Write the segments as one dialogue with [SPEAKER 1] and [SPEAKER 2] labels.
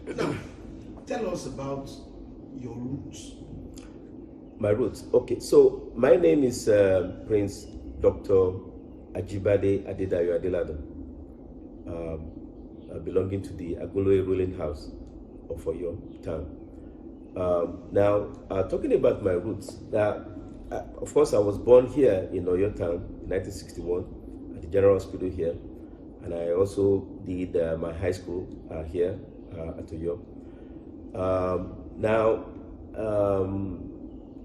[SPEAKER 1] Now, tell us about your roots.
[SPEAKER 2] My roots. Okay, so my name is Prince Dr. Ajibade Adedayo Adeladan, belonging to the Agunloye ruling house of Oyo town. Now, talking about my roots, of course, I was born here in Oyo town in 1961 at the General Hospital here, and I also did my high school here at Oyo.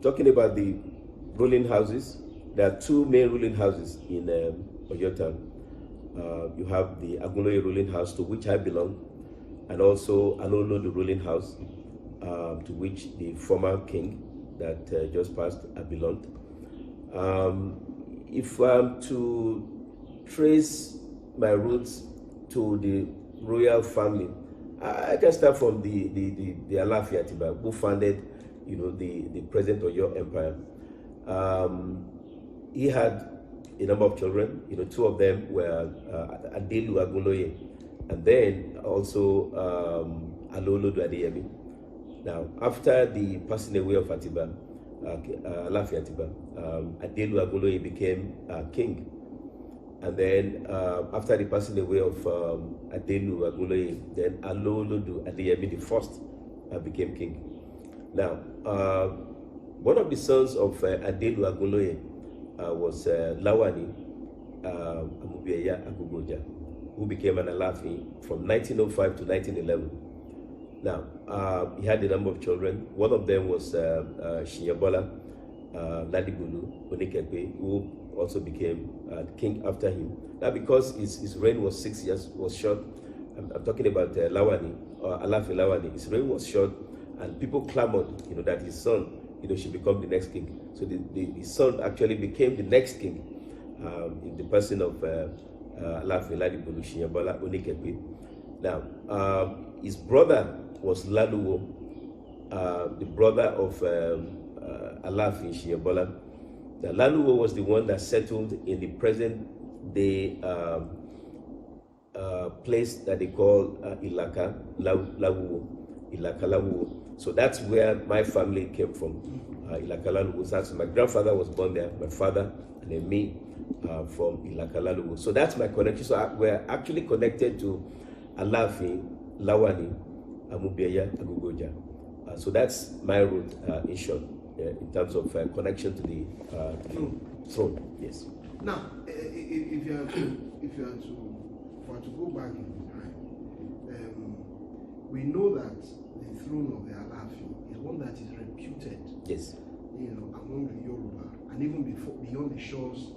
[SPEAKER 2] Talking about the ruling houses, there are two main ruling houses in Oyo town. You have the Agunloye ruling house, to which I belong, and also Alowolodu ruling house, to which the former king that just passed belonged. If I'm to trace my roots to the royal family, I can start from the Alaafin of Oyo, who founded, the present Oyo Empire. He had a number of children. Two of them were Agunloye, and then also Alowolodu Adeyemi. Now, after the passing away of Atiba, Alaafin of Oyo, Agunloye became king. And then after the passing away of Agunloye, then Alowolodu Adeyemi the first became king. Now, one of the sons of Agunloye was Lawani Amubiya, who became an Alaafin from 1905 to 1911. Now, he had a number of children. One of them was Shinyebola Ladibulu Onikepe, who also became king after him. Now, because his reign was 6 years, was short. I'm talking about Lawani, or Alaafin Lawani. His reign was short, and people clamored, that his son, should become the next king. So the son actually became the next king, in the person of Alaafin Ladibulu Shinyebola Onikepe. Now, his brother was Laluwo, the brother of Alaafin Shinyebola. The Laluwo was the one that settled in the present day place that they call Ilaka Lawuwo. So that's where my family came from, Ilaka Lawuwo. So my grandfather was born there, my father, and then me from Ilaka Lawuwo. So that's my connection. So we're actually connected to Alaafin Lawani Amubiya Agugoja. So that's my root in short. In terms of connection to the throne, yes.
[SPEAKER 1] Now, if you are to go back in time, we know that the throne of the Alaafin is one that is reputed,
[SPEAKER 2] yes,
[SPEAKER 1] among the Yoruba, and even beyond the shores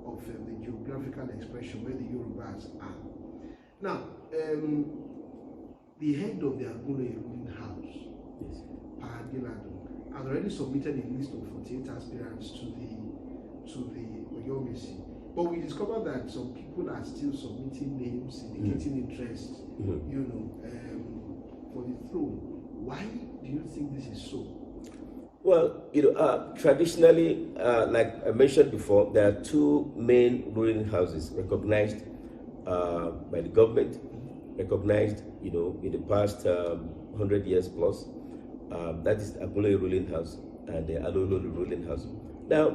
[SPEAKER 1] of the geographical expression where the Yorubas are. Now, the head of the Agunloye ruling house,
[SPEAKER 2] yes,
[SPEAKER 1] Adedayo, has already submitted a list of 48 aspirants to the Oyo Mesi. But we discovered that some people are still submitting names, indicating interest, for the throne. Why do you think this is so?
[SPEAKER 2] Well, traditionally, like I mentioned before, there are two main ruling houses recognized by the government, recognized, in the past 100 years plus. That is the Agunloye ruling house and the Alowolodu ruling house. Now,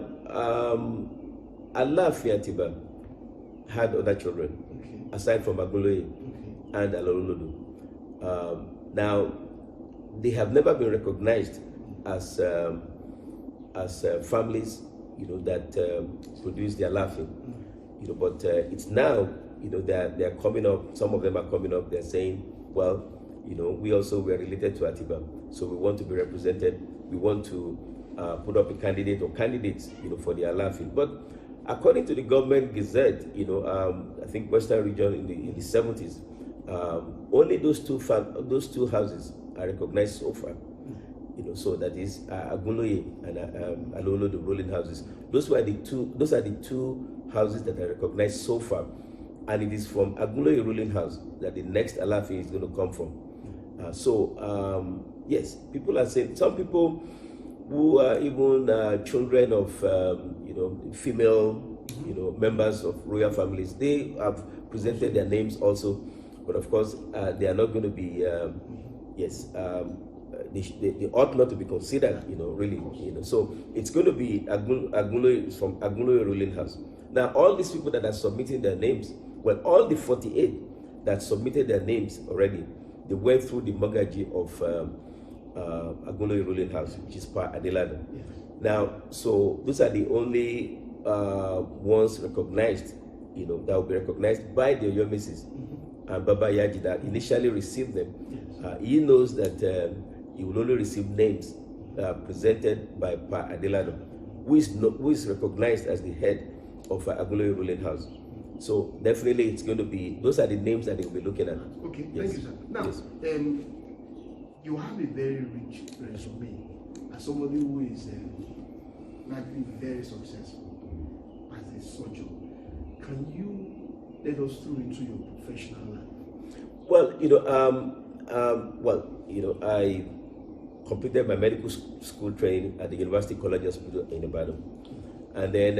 [SPEAKER 2] Alaafin of Oyo had other children, aside from Agunloye and Alowolodu. Now, they have never been recognized as families, that produce the Alaafin. But it's now, they're coming up. Some of them are coming up. They're saying, well, we also were related to Atiba, so we want to be represented. We want to put up a candidate or candidates, for the Alaafin. But according to the government gazette, I think Western region in the 70s, only those two houses are recognized so far. So that is Agunloye and Alowolodu ruling houses. Those are the two houses that are recognized so far, and it is from Agunloye ruling house that the next Alaafin is going to come from. Yes, people are saying, some people who are even children of female members of royal families, they have presented their names also, but of course they are not going to be yes, they ought not to be considered, really, So it's going to be Agunloye from Agunloye ruling house. Now, all these people that are submitting their names, well, all the 48 that submitted their names already, they went through the Magaji of Agunloye ruling house, which is Pa Adeladan.
[SPEAKER 1] Yes.
[SPEAKER 2] Now, so those are the only ones recognized, that will be recognized by the Oyo Mrs. And Baba Yaji that initially received them.
[SPEAKER 1] Yes.
[SPEAKER 2] He knows that he will only receive names presented by Pa Adeladan, who is recognized as the head of Agunloye ruling house. So definitely it's going to be, those are the names that they will be looking at.
[SPEAKER 1] Okay,
[SPEAKER 2] yes.
[SPEAKER 1] Thank you, sir. Now,
[SPEAKER 2] yes.
[SPEAKER 1] You have a very rich resume as somebody who is likely very successful as a surgeon. Can you let us through into your professional life?
[SPEAKER 2] Well, I completed my medical school training at the University College Hospital in Ibadan. And then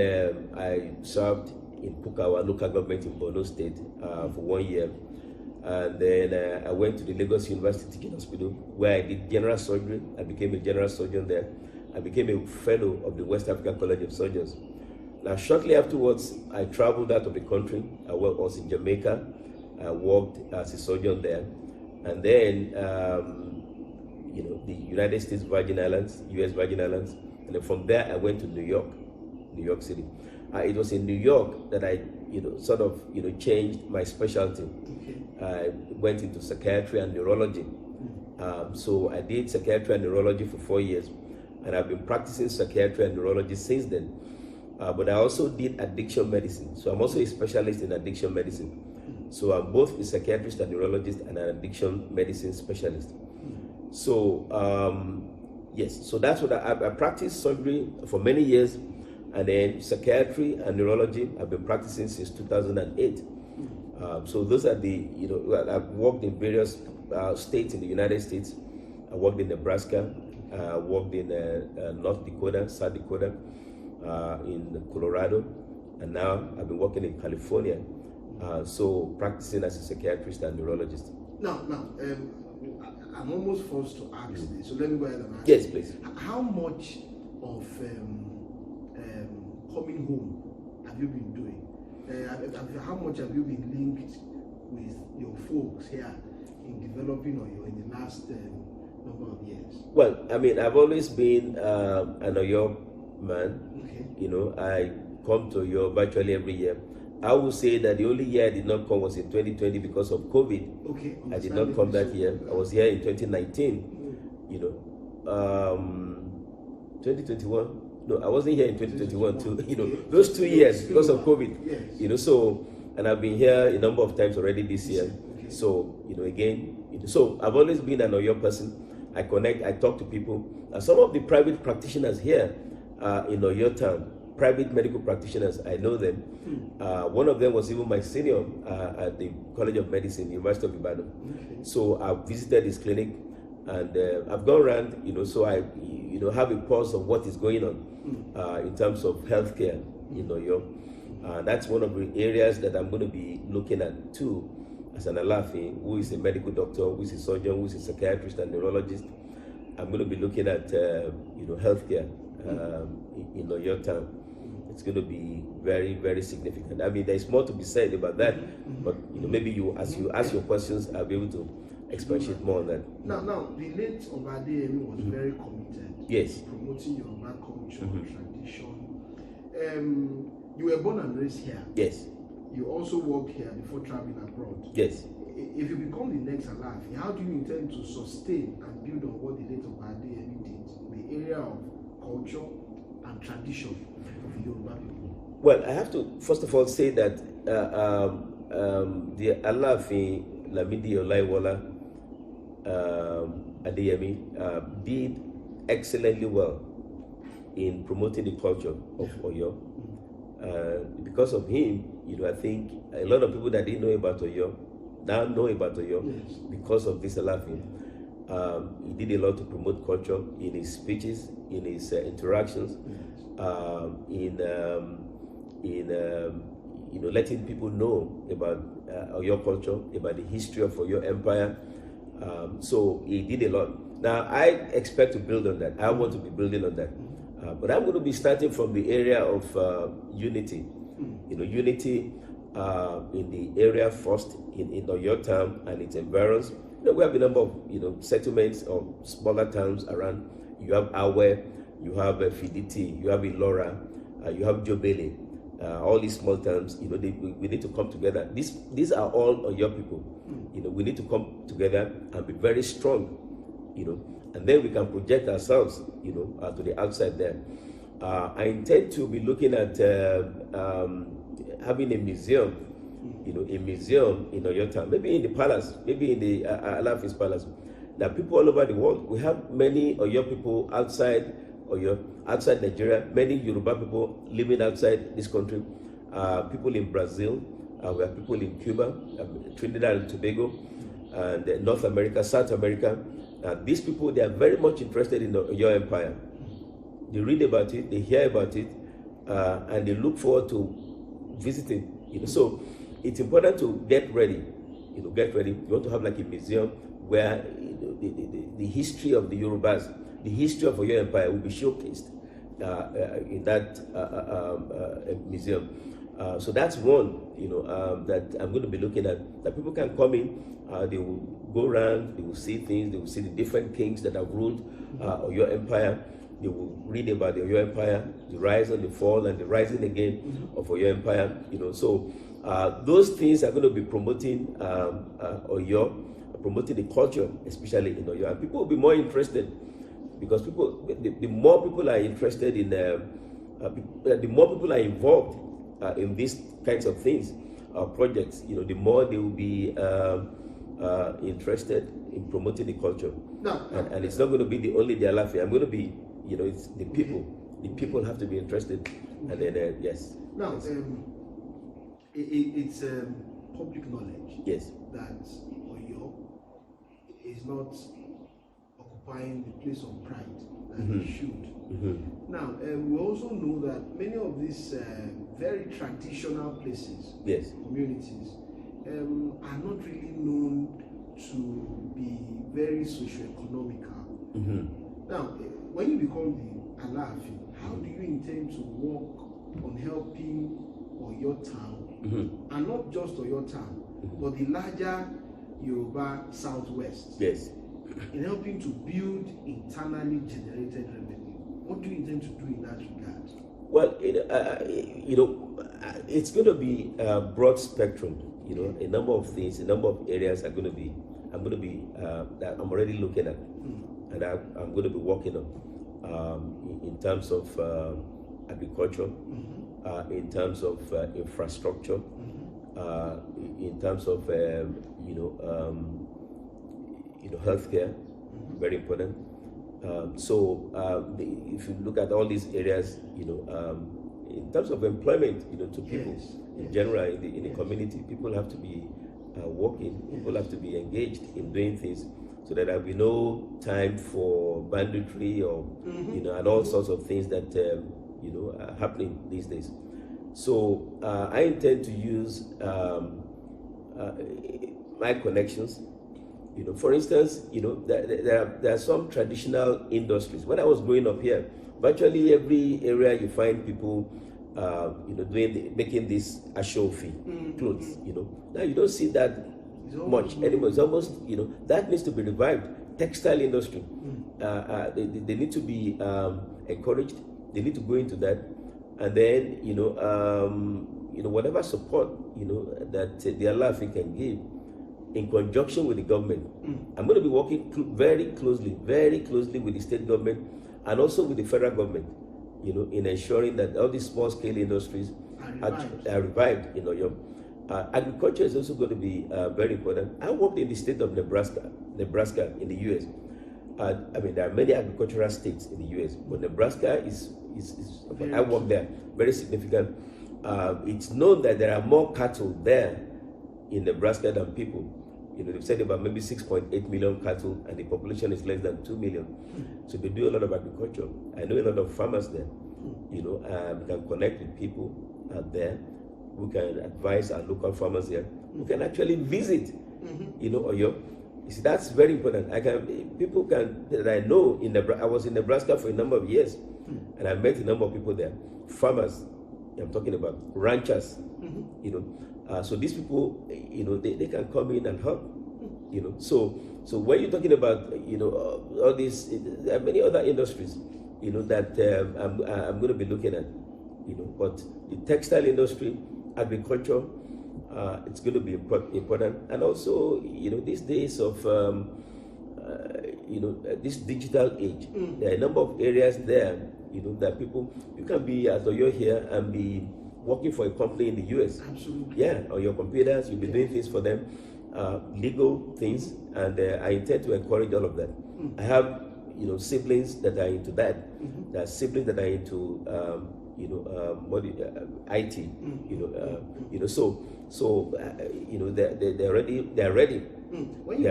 [SPEAKER 2] I served in Pukawa local government in Borno State for 1 year. And then I went to the Lagos University Teaching Hospital where I did general surgery. I became a general surgeon there. I became a fellow of the West African College of Surgeons. Now, shortly afterwards, I traveled out of the country. I was in Jamaica. I worked as a surgeon there. And then, the United States Virgin Islands, US Virgin Islands. And then from there, I went to New York City. It was in New York that I, changed my specialty.
[SPEAKER 1] Okay.
[SPEAKER 2] I went into psychiatry and neurology. So I did psychiatry and neurology for 4 years. And I've been practicing psychiatry and neurology since then. But I also did addiction medicine. So I'm also a specialist in addiction medicine. So I'm both a psychiatrist and neurologist and an addiction medicine specialist. So, yes, so that's what I practiced surgery for many years. And then psychiatry and neurology I've been practicing since 2008. So those are the, I've worked in various states in the United States. I worked in Nebraska. I worked in North Dakota, South Dakota, in Colorado, and now I've been working in California. So practicing as a psychiatrist and neurologist.
[SPEAKER 1] Now, I'm almost forced to ask this, so let me go ahead and ask.
[SPEAKER 2] Yes, please.
[SPEAKER 1] How much of coming home have you been doing? How much have you been linked with your folks here in developing Oyo in the last number of years?
[SPEAKER 2] Well, I mean, I've always been an Oyo man.
[SPEAKER 1] Okay.
[SPEAKER 2] I come to Oyo virtually every year. I would say that the only year I did not come was in 2020 because of COVID.
[SPEAKER 1] Okay.
[SPEAKER 2] I did not come that year. I was here in 2019. 2021. No, I wasn't here in 2021 too. Those 2 years because of COVID.
[SPEAKER 1] Yes.
[SPEAKER 2] So, and I've been here a number of times already this year.
[SPEAKER 1] Okay.
[SPEAKER 2] So, again, so I've always been an Oyo person. I connect, I talk to people. Some of the private practitioners here in Oyo town, private medical practitioners, I know them. One of them was even my senior at the College of Medicine, University of Ibadan.
[SPEAKER 1] Okay.
[SPEAKER 2] So I visited his clinic, and I've gone around, so I, have a pulse of what is going on in terms of healthcare in Oyo. That's one of the areas that I'm going to be looking at too, as an Alaafin, who is a medical doctor, who is a surgeon, who is a psychiatrist and neurologist. I'm going to be looking at, healthcare in Oyo town. It's going to be very, very significant. I mean, there's more to be said about that, but maybe as you ask your questions, I'll be able to expatiate more on that.
[SPEAKER 1] Now, the late Ajibade was very committed.
[SPEAKER 2] Yes.
[SPEAKER 1] To promoting Yoruba culture, tradition. You were born and raised here.
[SPEAKER 2] Yes.
[SPEAKER 1] You also worked here before traveling abroad.
[SPEAKER 2] Yes.
[SPEAKER 1] If you become the next Alaafin, how do you intend to sustain and build on what the late Ajibade did in the area of culture and tradition of the Yoruba people?
[SPEAKER 2] Well, I have to first of all say that the Alaafin Lamidi Olaiwola Adeyemi did excellently well in promoting the culture of Oyo. Because of him, I think a lot of people that didn't know about Oyo now know about Oyo.
[SPEAKER 1] Yes.
[SPEAKER 2] Because of this Alaafin. He did a lot to promote culture in his speeches, in his interactions, in letting people know about Oyo culture, about the history of Oyo Empire, So he did a lot. Now I expect to build on that. I want to be building on that. But I'm going to be starting from the area of unity. Unity in the area first in Oyo town and its environs. We have a number of settlements or smaller towns around. You have Awe, you have Fiditi, you have Ilora, you have Jobele. All these small towns, we need to come together. These are all Oyo people. We need to come together and be very strong. And then we can project ourselves, to the outside there. I intend to be looking at having a museum, a museum in Oyo town, maybe in the palace, maybe in the Alaafin's palace. There are people all over the world. We have many Oyo people outside Oyo, outside Nigeria, many Yoruba people living outside this country, people in Brazil, we have people in Cuba, Trinidad and Tobago, and North America, South America. These people, they are very much interested in the Oyo Empire. They read about it, they hear about it, and they look forward to visiting. So it's important to get ready. Get ready. You want to have like a museum where the history of the Yorubas, the history of Oyo Empire will be showcased in that museum. So that's one, that I'm going to be looking at. That people can come in, they will go around, they will see things, they will see the different kings that have ruled Oyo Empire. They will read about the Oyo Empire, the rise and the fall and the rising again of Oyo Empire. So those things are going to be promoting Oyo, promoting the culture, especially in Oyo, and people will be more interested because the more people are interested in, the more people are involved in these kinds of things, projects. The more they will be interested in promoting the culture. And it's not going to be the Alaafin. I'm going to be, it's the people. The people have to be interested, and then yes.
[SPEAKER 1] Now,
[SPEAKER 2] yes.
[SPEAKER 1] It's public knowledge.
[SPEAKER 2] Yes.
[SPEAKER 1] That Oyo is not occupying the place of pride that it should. Now, we also know that many of these very traditional places,
[SPEAKER 2] yes,
[SPEAKER 1] communities, are not really known to be very socio-economical. Now, when you become the Alaafin, how do you intend to work on helping Oyo town, and not just Oyo town, but the larger Yoruba Southwest?
[SPEAKER 2] Yes.
[SPEAKER 1] In helping to build internally generated revenue? What do you intend to do in that regard?
[SPEAKER 2] Well, it's going to be a broad spectrum. A number of things, a number of areas are going to be. That I'm already looking at, and I'm going to be working on in terms of agriculture, in terms of infrastructure, in terms of healthcare, very important. If you look at all these areas, in terms of employment, to people in general in the community, people have to be working. People have to be engaged in doing things, so that there will be no time for banditry or and all sorts of things that are happening these days. So I intend to use my connections. For instance, there are some traditional industries. When I was growing up here, virtually every area you find people, making this ashofi clothes. Now you don't see that much anymore. It's almost, that needs to be revived. Textile industry, they need to be encouraged. They need to go into that, and then whatever support that the Alaafin can give, in conjunction with the government. I'm going to be working very closely with the state government and also with the federal government, in ensuring that all these small-scale industries are revived in Oyo. Agriculture is also going to be very important. I worked in the state of Nebraska in the U.S. There are many agricultural states in the U.S., but Nebraska is I worked there, very significant. It's known that there are more cattle there in Nebraska than people. They've said about maybe 6.8 million cattle, and the population is less than 2 million. So they do a lot of agriculture. I know a lot of farmers there. We can connect with people there. We can advise our local farmers here. We can actually visit, Oyo, You see, that's very important. People can, that I know, I was in Nebraska for a number of years, and I met a number of people there, farmers, I'm talking about ranchers, you know. So these people, you know, they can come in and help, you know. So when you're talking about, you know, all these, there are many other industries, you know, that I'm going to be looking at, you know. But the textile industry, agriculture, it's going to be important. And also, you know, these days of, you know, this digital age, there are a number of areas there, you know, that people, you can be at Oyo here and be working for a company in the US.
[SPEAKER 1] Absolutely.
[SPEAKER 2] Yeah, on your computers, you'll be doing things for them, legal things, and I intend to encourage all of that. I have, you know, siblings that are into that. There are siblings that are into, you know, IT. You know, so you know, they're ready.
[SPEAKER 1] When you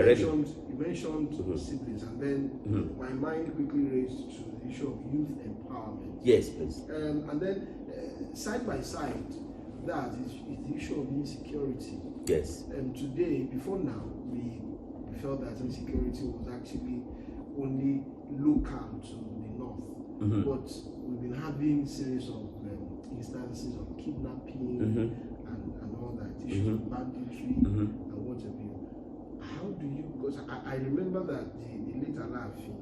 [SPEAKER 1] mentioned siblings, and then my mind quickly raced to the issue of youth empowerment.
[SPEAKER 2] Yes, please.
[SPEAKER 1] And then side by side, that is the issue of insecurity.
[SPEAKER 2] Yes.
[SPEAKER 1] And today, before now, we felt that insecurity was actually only local to the north. But we've been having series of instances of kidnapping and all that, issues of banditry and what have you. How do you, because I remember that the late Alaafin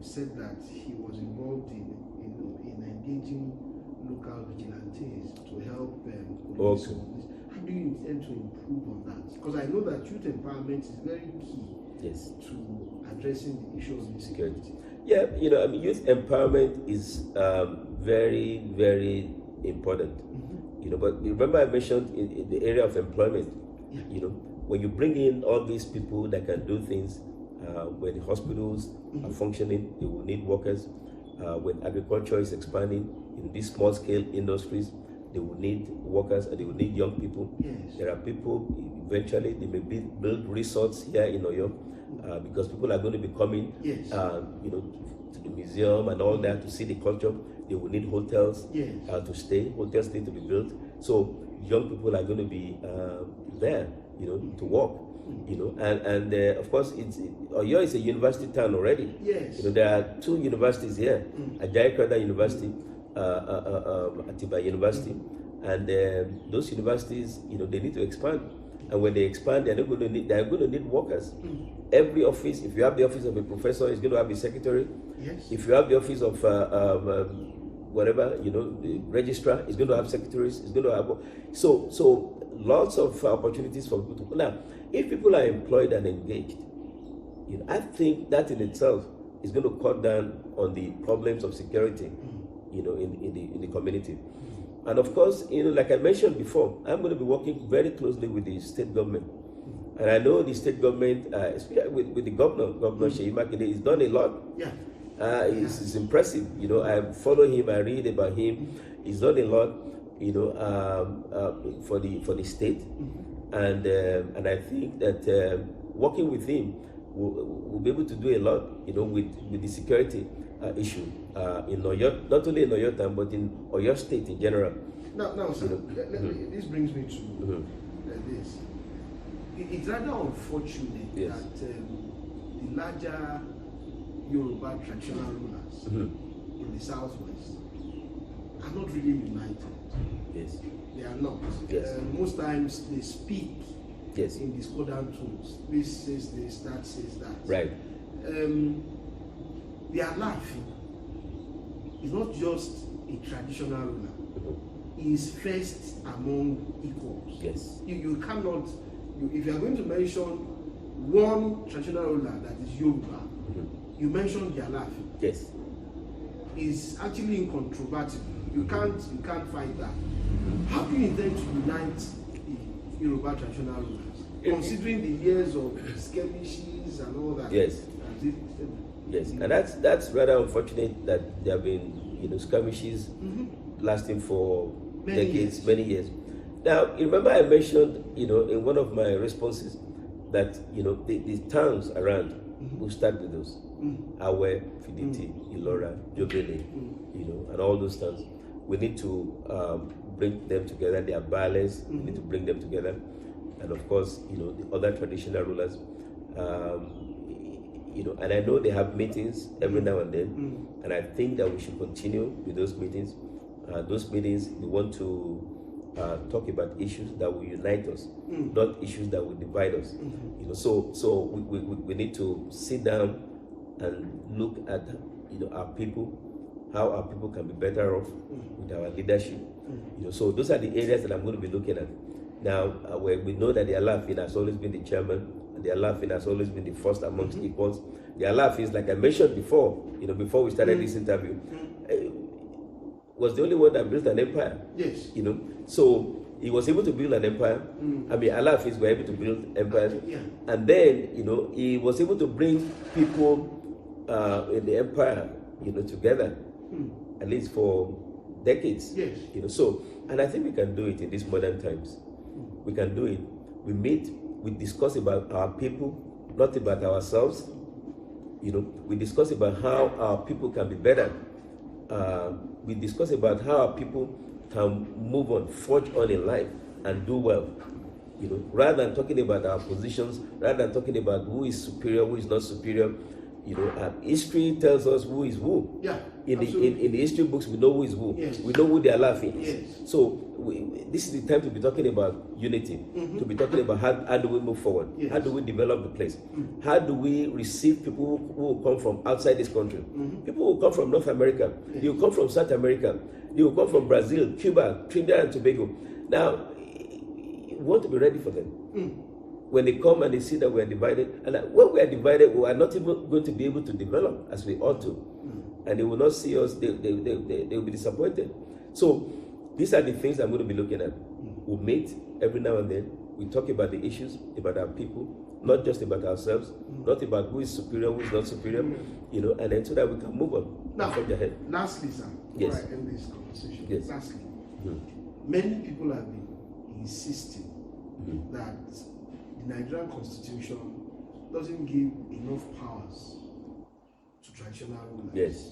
[SPEAKER 1] said that he was involved in engaging local vigilantes to help police. How do you intend to improve on that? Because I know that youth empowerment is very key to addressing the issue of insecurity.
[SPEAKER 2] Yeah, you know, I mean, youth empowerment is very, very important. You know, but remember I mentioned in the area of employment, you know, when you bring in all these people that can do things, when the hospitals are functioning, they will need workers. When agriculture is expanding in these small scale industries, they will need workers and they will need young people. There are people, eventually they may build resorts here in Oyo, because people are going to be coming, you know, to the museum and all that to see the culture. They will need hotels to stay. Hotels need to be built. So young people are going to be there, you know, to work. You know, and of course, Oyo is a university town already. You know, there are 2 universities here: Ajibade University, Atiba University, and those universities, you know, they need to expand. And when they expand, they're going to need workers. Every office, if you have the office of a professor, it's going to have a secretary. If you have the office of whatever, you know, the registrar, it's going to have secretaries. It's going to have so lots of opportunities for people to. Now, if people are employed and engaged, you know, I think that in itself is going to cut down on the problems of security, you know, in the community. And of course, you know, like I mentioned before, I'm going to be working very closely with the state government. And I know the state government, especially with the Governor Sheyimakide, he's done a lot. It's impressive. You know, I follow him, I read about him. He's done a lot, you know, for the state. And I think that working with him, we'll be able to do a lot, you know, with the security issue in Oyo, not only in Oyo town, but in Oyo State in general.
[SPEAKER 1] Now, sir, this brings me to this. It's rather unfortunate that the larger Yoruba traditional rulers in the southwest are not really united. They are not. Most times they speak in discordant tones. This says this, that says that.
[SPEAKER 2] Right.
[SPEAKER 1] The Alaafin is not just a traditional ruler. He is first among equals. You cannot, if you are going to mention one traditional ruler that is Yoruba, you mention the Alaafin. Is actually incontrovertible. You can't fight that. How do you intend to unite the Yoruba traditional rulers, considering the years of skirmishes and all that? And that's rather unfortunate that there have been, you know, skirmishes lasting for decades, many years. Now, remember I mentioned, you know, in one of my responses that, you know, the towns around who start with those, Awe, Fiditi, Ilora, Jobele, you know, and all those towns. We need to bring them together. They are balanced. We need to bring them together, and of course, you know, the other traditional rulers.
[SPEAKER 2] And I know they have meetings every now and then, and I think that we should continue with those meetings. We want to talk about issues that will unite us, not issues that will divide us. So we need to sit down and look at our people, how our people can be better off with our leadership. So those are the areas that I'm going to be looking at. Now, where we know that the Alaafin has always been the chairman, and the Alaafin has always been the first amongst equals. The Alaafin, like I mentioned before, before we started this interview, was the only one that built an empire.
[SPEAKER 1] Yes.
[SPEAKER 2] So he was able to build an empire. I mean, Alaafins were able to build empires.
[SPEAKER 1] Yeah.
[SPEAKER 2] And then, he was able to bring people in the empire, together, at least for decades.
[SPEAKER 1] Yes.
[SPEAKER 2] And I think we can do it in these modern times. We can do it. We meet, we discuss about our people, not about ourselves. We discuss about how our people can be better. We discuss about how our people can move on, forge on in life, and do well. Rather than talking about our positions, rather than talking about who is superior, who is not superior. History tells us who is who.
[SPEAKER 1] Yeah.
[SPEAKER 2] In the history books, we know who is who.
[SPEAKER 1] Yes.
[SPEAKER 2] We know who the Alaafin is.
[SPEAKER 1] Yes.
[SPEAKER 2] So this is the time to be talking about unity, to be talking about how do we move forward,
[SPEAKER 1] Yes.
[SPEAKER 2] how do we develop the place, how do we receive people who come from outside this country, people who come from North America, they will come from South America, they will come from Brazil, Cuba, Trinidad and Tobago. Now, we want to be ready for them. When they come and they see that we are divided, and when we are divided, we are not even going to be able to develop as we ought to. And they will not see us, they will be disappointed. So these are the things I'm going to be looking at. We meet every now and then, we talk about the issues, about our people, not just about ourselves, not about who is superior, who is not superior, and then so that we can move on.
[SPEAKER 1] Now,
[SPEAKER 2] ahead.
[SPEAKER 1] Lastly, sir,
[SPEAKER 2] Yes.
[SPEAKER 1] before I end this conversation,
[SPEAKER 2] Yes.
[SPEAKER 1] lastly, many people have been insisting that the Nigerian Constitution doesn't give enough powers to traditional rulers.
[SPEAKER 2] Yes.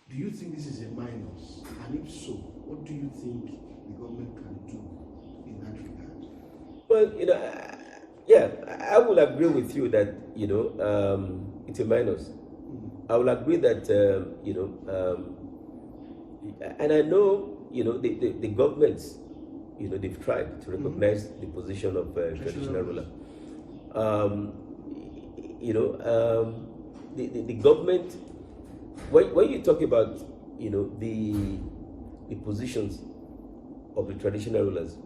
[SPEAKER 1] Do you think this is a minus? And if so, what do you think the government can do in that regard?
[SPEAKER 2] Well, I will agree with you that, it's a minus. I will agree that, and I know, the governments, they've tried to recognize the position of traditional ruler. The government, when you talk about, the positions of the traditional rulers,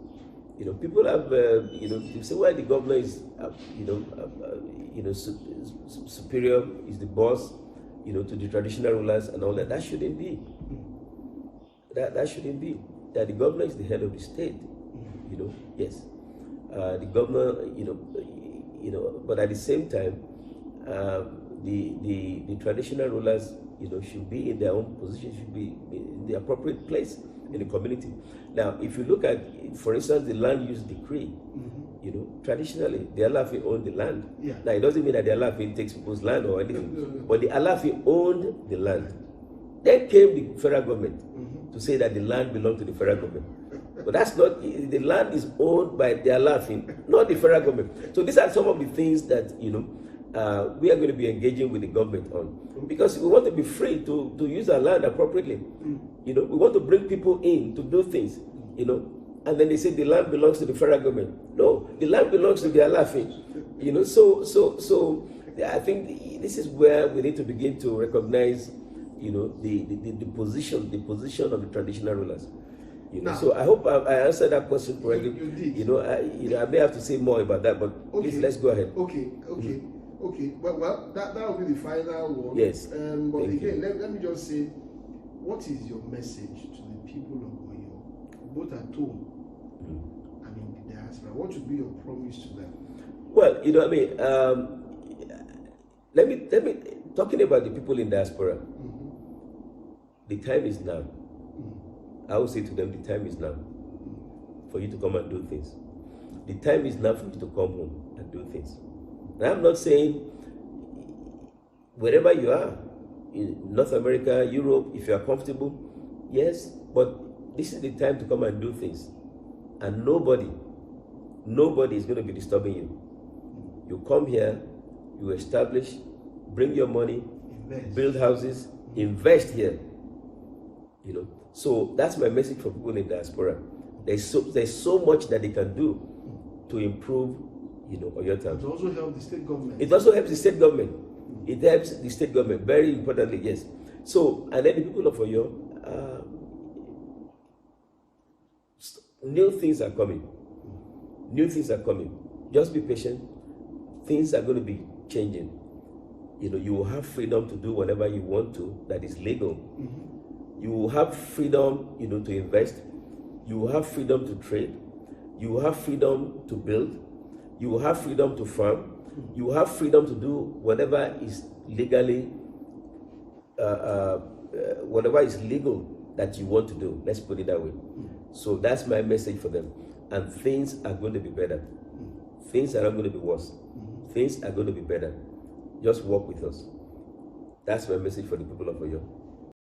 [SPEAKER 2] people have, they say, well, the governor is, superior, is the boss, to the traditional rulers and all that. That shouldn't be. That shouldn't be. That the governor is the head of the state. Yes. The governor, but at the same time, the traditional rulers, should be in their own position, should be in the appropriate place in the community. Now, if you look at, for instance, the land use decree, traditionally, the Alaafin owned the land.
[SPEAKER 1] Yeah.
[SPEAKER 2] Now, it doesn't mean that the Alaafin takes people's land or anything, but the Alaafin owned the land. Then came the federal government to say that the land belonged to the federal government. But that's not, the land is owned by the Alaafin, not the federal government. So these are some of the things that, we are going to be engaging with the government on. Because we want to be free to use our land appropriately. We want to bring people in to do things, and then they say the land belongs to the federal government. No, the land belongs to the Alaafin. So I think this is where we need to begin to recognize, the position of the traditional rulers.
[SPEAKER 1] Now,
[SPEAKER 2] so I hope I answered that question correctly.
[SPEAKER 1] You did.
[SPEAKER 2] I may have to say more about that, but
[SPEAKER 1] okay.
[SPEAKER 2] Please, let's go ahead.
[SPEAKER 1] Okay. Well, that will be the final one.
[SPEAKER 2] Yes.
[SPEAKER 1] But
[SPEAKER 2] Thank
[SPEAKER 1] again, let me just say, what is your message to the people of Oyo, both at home and in the diaspora? What should be your promise to them?
[SPEAKER 2] Well, let me talking about the people in diaspora. The time is now. I will say to them, the time is now for you to come and do things. The time is now for you to come home and do things. And I'm not saying wherever you are, in North America, Europe, if you are comfortable, yes, but this is the time to come and do things. And nobody Nobody is going to be disturbing you. You come here, you establish, bring your money,
[SPEAKER 1] Invest.
[SPEAKER 2] build houses, invest here. You know, so that's my message for people in diaspora. There's so much that they can do to improve, you know, Oyo Town.
[SPEAKER 1] It also helps the state government.
[SPEAKER 2] It also helps the state government. It helps the state government, very importantly, yes. So, and then the people of Oyo, new things are coming. New things are coming. Just be patient. Things are going to be changing. You know, you will have freedom to do whatever you want to that is legal. You will have freedom, you know, to invest. You will have freedom to trade. You will have freedom to build. You will have freedom to farm. You will have freedom to do whatever is legally, whatever is legal that you want to do. Let's put it that way. So that's my message for them. And things are going to be better. Things are not going to be worse. Things are going to be better. Just walk with us. That's my message for the people of Oyo.